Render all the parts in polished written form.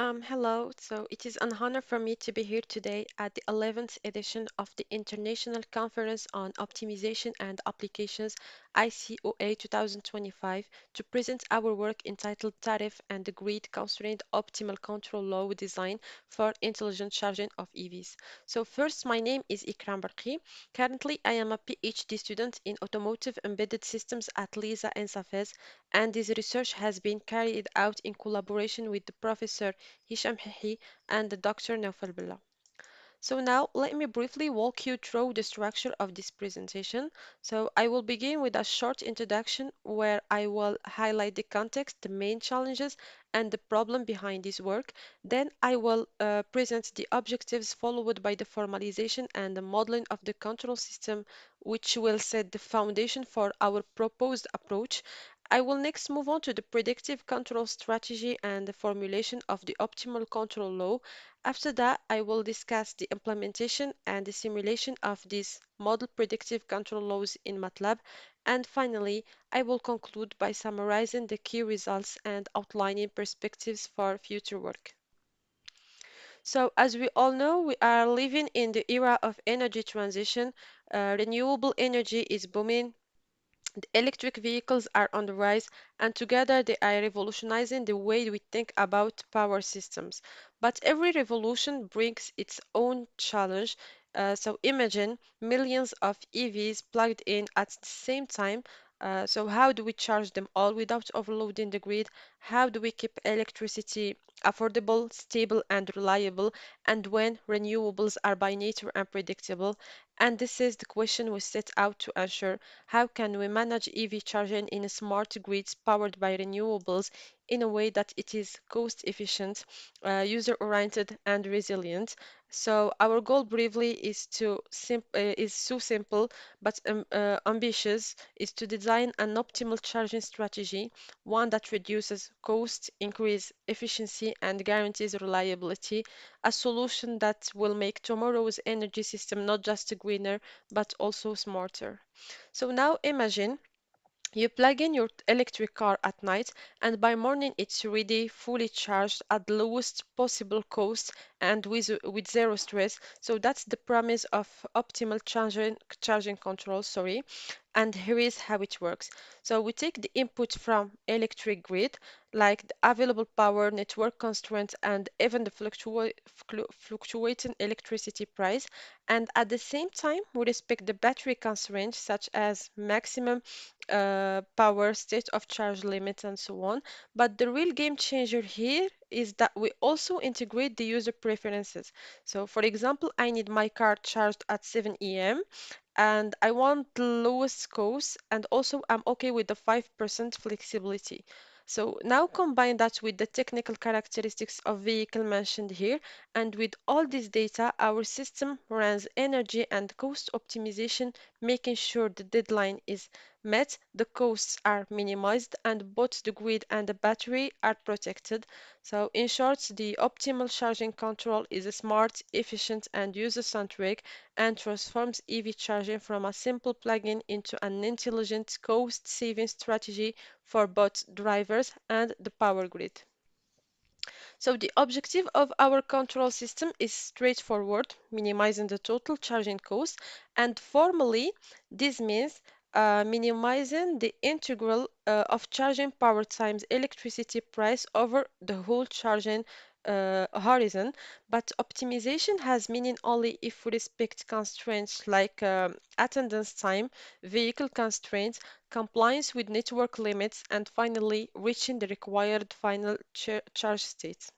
Hello. It is an honor for me to be here today at the 11th edition of the International Conference on Optimization and Applications ICOA 2025 to present our work entitled Tariff and the Grid Constraint Optimal Control Law Design for Intelligent Charging of EVs. First, my name is Ikram Barqi. Currently, I am a PhD student in Automotive Embedded Systems at LISA and SAFEZ, and this research has been carried out in collaboration with the Professor Hisham Hihi and Dr. Naufal Billah. So now let me briefly walk you through the structure of this presentation. I will begin with a short introduction where I will highlight the context, the main challenges, and the problem behind this work. Then I will present the objectives followed by the formalization and the modeling of the control system, which will set the foundation for our proposed approach. I will next move on to the predictive control strategy and the formulation of the optimal control law. After that, I will discuss the implementation and the simulation of these model predictive control laws in MATLAB. And finally, I will conclude by summarizing the key results and outlining perspectives for future work. As we all know, we are living in the era of energy transition. Renewable energy is booming. The electric vehicles are on the rise, and together they are revolutionizing the way we think about power systems. But every revolution brings its own challenge. Imagine millions of EVs plugged in at the same time. How do we charge them all without overloading the grid? How do we keep electricity affordable, stable, and reliable? And when renewables are by nature unpredictable? And this is the question we set out to answer. How can we manage EV charging in a smart grids powered by renewables in a way that it is cost efficient, user-oriented, and resilient? Our goal briefly is so simple but ambitious, is to design an optimal charging strategy, one that reduces cost, increases efficiency, and guarantees reliability, a solution that will make tomorrow's energy system not just greener but also smarter. So now imagine you plug in your electric car at night, and by morning it's ready, fully charged at the lowest possible cost and with zero stress. So that's the promise of optimal charging control, sorry. And here is how it works. So we take the input from electric grid, like the available power, network constraints, and even the fluctuating electricity price. And at the same time, we respect the battery constraints, such as maximum power, state of charge limits, and so on. But the real game changer here is that we also integrate the user preferences. So, for example, I need my car charged at 7 a.m. and I want the lowest cost, and also I'm okay with the 5% flexibility. So now combine that with the technical characteristics of vehicle mentioned here, and with all this data, our system runs energy and cost optimization, making sure the deadline is met, the costs are minimized, and both the grid and the battery are protected. So in short, the optimal charging control is smart, efficient, and user-centric, and transforms EV charging from a simple plug-in into an intelligent cost-saving strategy for both drivers and the power grid. So the objective of our control system is straightforward, minimizing the total charging cost, and formally, this means minimizing the integral of charging power times electricity price over the whole charging horizon. But optimization has meaning only if we respect constraints like attendance time, vehicle constraints, compliance with network limits, and finally reaching the required final charge state.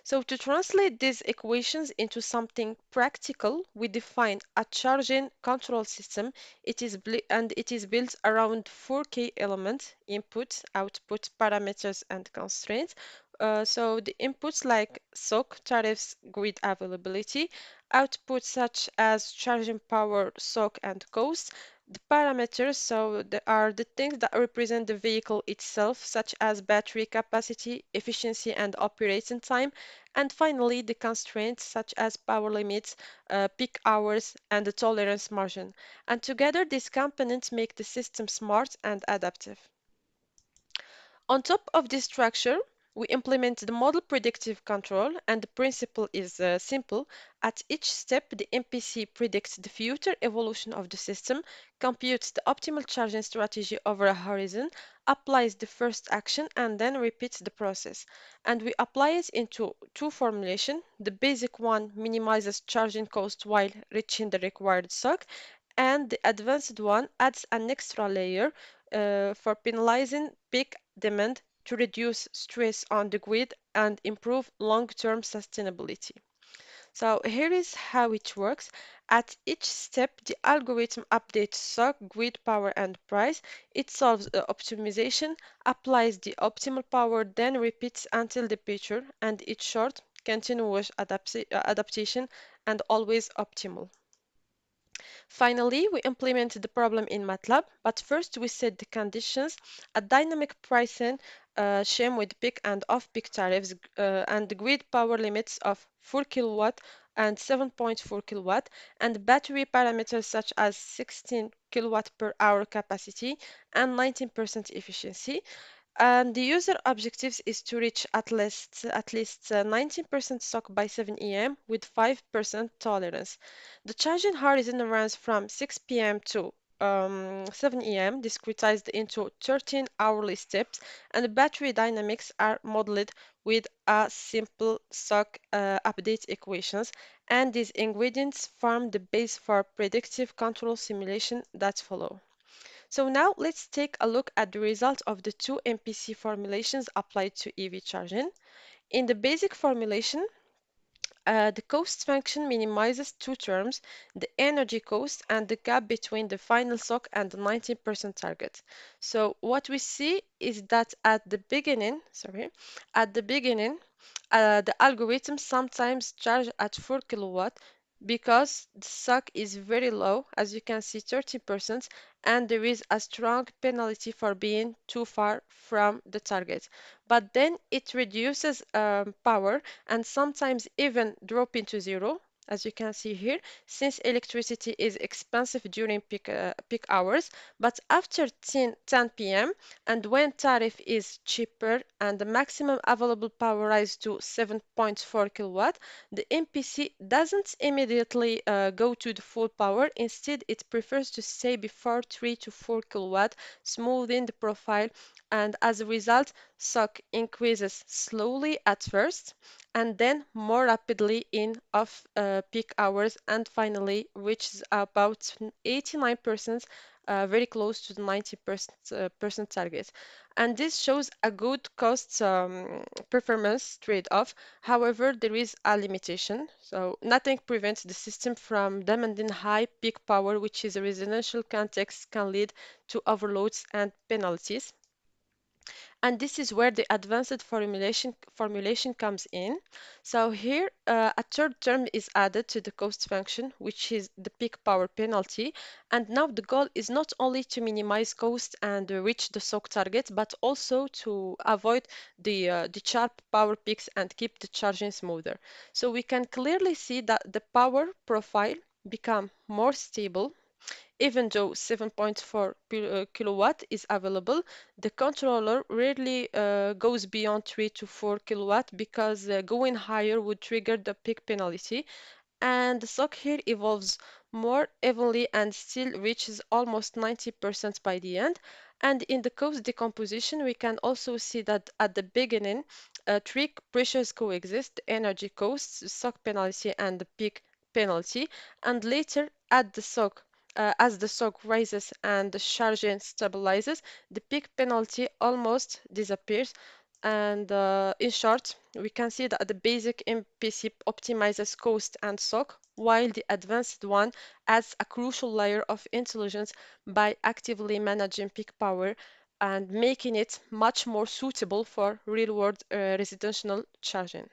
So to translate these equations into something practical, we define a charging control system. It is built around four key elements: input, output, parameters, and constraints. So the inputs like SOC, tariffs, grid availability, outputs such as charging power, SOC, and cost. The parameters, so they are the things that represent the vehicle itself, such as battery capacity, efficiency, and operating time. And finally, the constraints such as power limits, peak hours, and the tolerance margin. And together, these components make the system smart and adaptive. On top of this structure, We implement the model predictive control, and the principle is simple. At each step, the MPC predicts the future evolution of the system, computes the optimal charging strategy over a horizon, applies the first action, and then repeats the process. And we apply it into two formulations. The basic one minimizes charging cost while reaching the required SOC, and the advanced one adds an extra layer for penalizing peak demand to reduce stress on the grid and improve long-term sustainability. So here is how it works. At each step, the algorithm updates SOC, grid power, and price. It solves the optimization, applies the optimal power, then repeats until the picture, and it's short, continuous adaptation, and always optimal. Finally, we implemented the problem in MATLAB, but first we set the conditions, a dynamic pricing scheme with peak and off-peak tariffs and the grid power limits of 4 kilowatt and 7.4 kilowatt, and battery parameters such as 16 kilowatt per hour capacity and 19% efficiency. And the user objectives is to reach at least 19% stock by 7 a.m. with 5% tolerance. The charging horizon runs from 6 p.m. to 7 a.m., discretized into 13 hourly steps, and the battery dynamics are modeled with a simple stock update equations, and these ingredients form the base for predictive control simulation that follow. So now let's take a look at the result of the two MPC formulations applied to EV charging. In the basic formulation, the cost function minimizes two terms, the energy cost and the gap between the final SOC and the 19% target. So what we see is that at the beginning, the algorithm sometimes charge at 4 kilowatt because the SOC is very low, as you can see 30%, and there is a strong penalty for being too far from the target. But then it reduces power and sometimes even drop into zero, as you can see here, since electricity is expensive during peak hours. But after 10 p.m. and when tariff is cheaper and the maximum available power rises to 7.4 kilowatt, the MPC doesn't immediately go to the full power. Instead, it prefers to stay before 3 to 4 kilowatt, smoothing the profile, and as a result, SOC increases slowly at first and then more rapidly in off-peak hours and finally reaches about 89%, very close to the 90% percent target. And this shows a good cost performance trade-off. However, there is a limitation. So nothing prevents the system from demanding high peak power, which is a residential context can lead to overloads and penalties. And this is where the advanced formulation comes in. So here, a third term is added to the cost function, which is the peak power penalty. And now the goal is not only to minimize cost and reach the SOC target, but also to avoid the sharp power peaks and keep the charging smoother. So we can clearly see that the power profile become more stable. Even though 7.4 kilowatt is available, the controller rarely goes beyond 3 to 4 kilowatt because going higher would trigger the peak penalty, and the sock here evolves more evenly and still reaches almost 90% by the end. And in the cost decomposition, we can also see that at the beginning, three pressures coexist, the energy cost, the sock penalty, and the peak penalty. And later, at the sock, as the sock rises and the charging stabilizes, the peak penalty almost disappears. And in short, we can see that the basic MPC optimizes cost and SOC, while the advanced one adds a crucial layer of intelligence by actively managing peak power and making it much more suitable for real-world residential charging.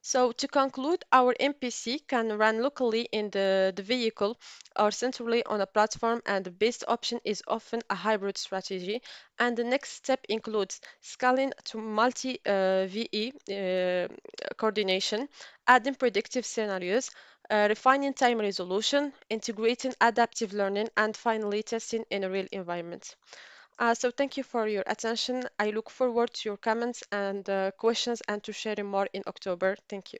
So to conclude, our MPC can run locally in the vehicle or centrally on a platform, and the best option is often a hybrid strategy. And the next step includes scaling to multi-VE coordination, adding predictive scenarios, refining time resolution, integrating adaptive learning, and finally testing in a real environment. So thank you for your attention. I look forward to your comments and questions and to sharing more in October. Thank you.